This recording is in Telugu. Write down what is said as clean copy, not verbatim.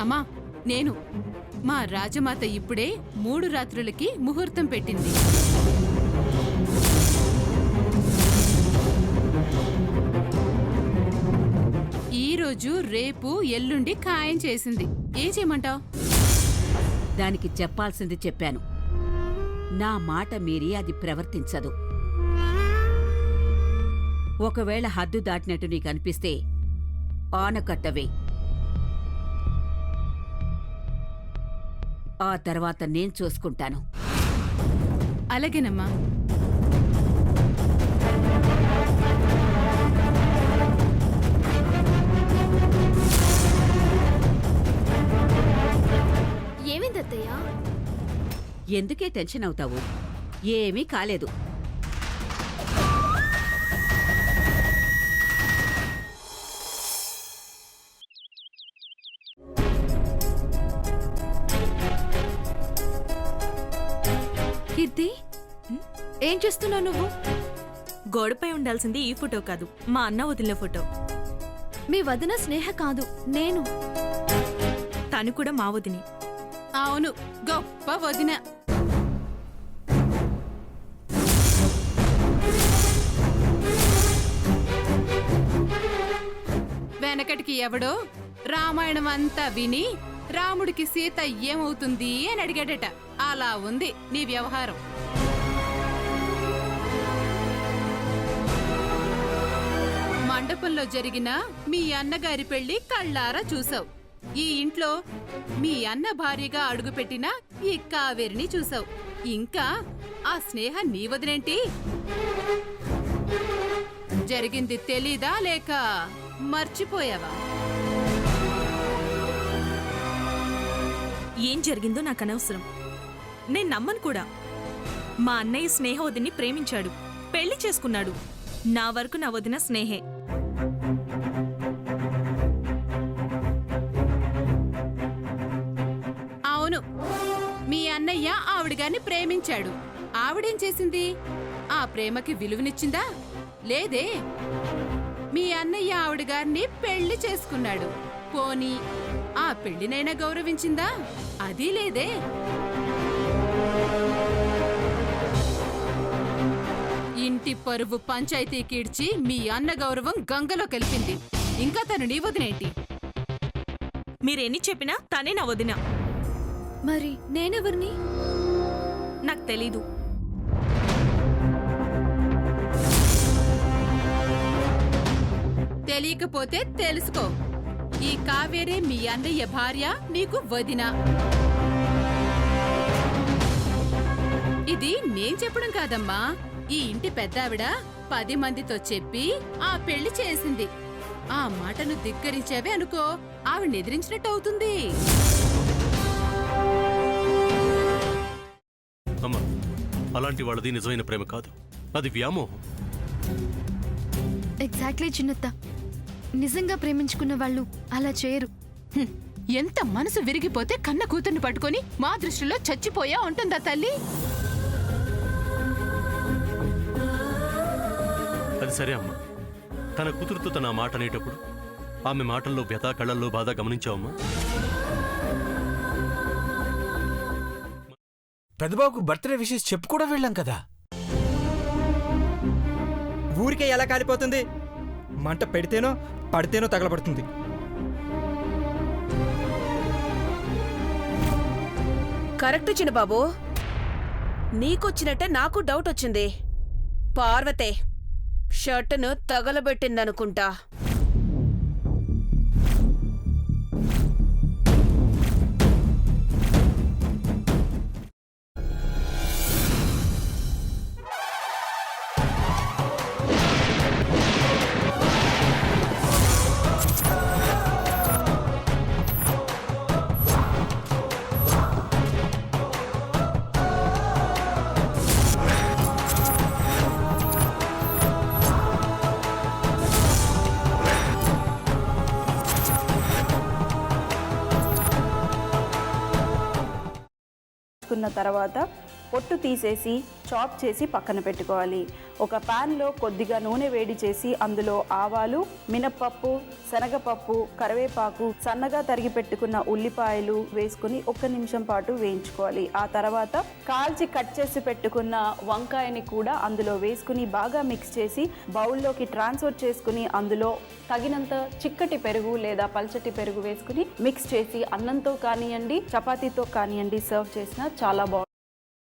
అమ్మా నేను మా రాజమాత ఇప్పుడే 3 రాత్రులకి ముహూర్తం పెట్టింది. ఈరోజు రేపు ఎల్లుండి ఖాయం చేసింది. ఏం చేయమంటావ్? దానికి చెప్పాల్సింది చెప్పాను. నా మాట మీరి అది ప్రవర్తించదు. ఒకవేళ హద్దు దాటినట్టు నీకనిపిస్తే ఆనకట్టవే. ఆ తర్వాత నేను చూసుకుంటాను. అలాగేనమ్మా. ఏమిందత్తయ్యా? ఎందుకే టెన్షన్ అవుతావు? ఏమీ కాలేదు. కీర్తి, ఏం చేస్తున్నావు నువ్వు? గోడపై ఉండాల్సింది ఈ ఫోటో కాదు, మా అన్న వదిలిన ఫోటో. మీ వదిన స్నేహ కాదు, నేను. తను కూడా మా వదిని. అవును, గొప్ప వదిన. వెనకటికి ఎవడో రామాయణం అంతా విని రాముడికి సీత ఏమవుతుంది అని అడిగాడట. అలా ఉంది నీ వ్యవహారం. మండపంలో జరిగిన మీ అన్నగారి పెళ్లి కళ్ళారా చూసావు. ఈ ఇంట్లో మీ అన్న భార్యగా అడుగుపెట్టిన ఈ కావేరిని చూసావు. ఇంకా ఆ స్నేహ నీ వదినేంటి? జరిగింది తెలీదా లేక మర్చిపోయావా? ఏం జరిగిందో నాకు అనవసరం. నేను నమ్మను కూడా. మా అన్నయ్య స్నేహ వదిని ప్రేమించాడు, పెళ్లి చేసుకున్నాడు. నా వరకు నా వదిన స్నేహే. అవును, మీ అన్నయ్య ఆవిడగాన్ని ప్రేమించాడు. ఆవిడేం చేసింది? ఆ ప్రేమకి విలువనిచ్చిందా? లేదే. మీ అన్నయ్య ఆవిడగారిని పెళ్లి చేసుకున్నాడు. పోనీ ఆ పెళ్లినైనా గౌరవించిందా? అది లేదే. ఇంటి పరువు పంచాయతీ కీడ్చి మీ అన్న గౌరవం గంగలో కలిపింది. ఇంకా తను నీ వదినేంటి? మీరెన్ని చెప్పినా తనే నా వదిన. మరి నేనెవరిని? నాకు తెలీదు. తెలియకపోతే తెలుసుకో. ఈ కావేరే మీ అన్నయ్య భార్య, నీకు వదిన. ఇది నేను చెప్పడం కాదమ్మా. ఈ ఇంటి పెద్దావిడ 10 మందితో చెప్పి ఆ పెళ్లి చేసింది. ఆ మాటను ధిక్కరించావే అనుకో, ఆవిడ ఎదిరించినట్టు అవుతుంది. అమ్మా, అలాంటి వాళ్ళది నిజమైన ప్రేమ కాదు, అది వ్యామోహం. ఎగ్జాక్ట్లీ చిన్నత్త. నిజంగా ప్రేమించుకున్న వాళ్ళు అలా చేయరు. ఎంత మనసు విరిగిపోతే కన్న కూతుర్ని పట్టుకొని మా దృష్టిలో చచ్చిపోయా ఉంటుందా తల్లి? అది సరే అమ్మా, తన కూతురుతో తన మాట అనేటప్పుడు ఆమె మాటల్లో వ్యథ, కళ్ళల్లో బాధ గమనించావమ్మా? పెద్దబాబుకు బర్త్డే విషెస్ చెప్పు కూడా వెళ్ళాం కదా. ఊరికే ఎలా కాలిపోతుంది? మంట పెడితేనో పడితేనో తగలబడుతుంది. కరెక్ట్ చిన్నబాబు, నీకొచ్చినట్టే నాకు డౌట్ వచ్చింది. పార్వతే షర్టును తగలబెట్టిందనుకుంటా. తర్వాత పొట్టు తీసేసి చాప్ చేసి పక్కన పెట్టుకోవాలి. ఒక ప్యాన్లో కొద్దిగా నూనె వేడి చేసి అందులో ఆవాలు, మినప్పప్పు, శనగపప్పు, కరివేపాకు, సన్నగా తరిగి పెట్టుకున్న ఉల్లిపాయలు వేసుకుని 1 నిమిషం పాటు వేయించుకోవాలి. ఆ తర్వాత కాల్చి కట్ చేసి పెట్టుకున్న వంకాయని కూడా అందులో వేసుకుని బాగా మిక్స్ చేసి బౌల్లోకి ట్రాన్స్ఫర్ చేసుకుని అందులో తగినంత చిక్కటి పెరుగు లేదా పల్చటి పెరుగు వేసుకుని మిక్స్ చేసి అన్నంతో కానివ్వండి, చపాతీతో కానివ్వండి సర్వ్ చేసినా చాలా బాగుంటుంది.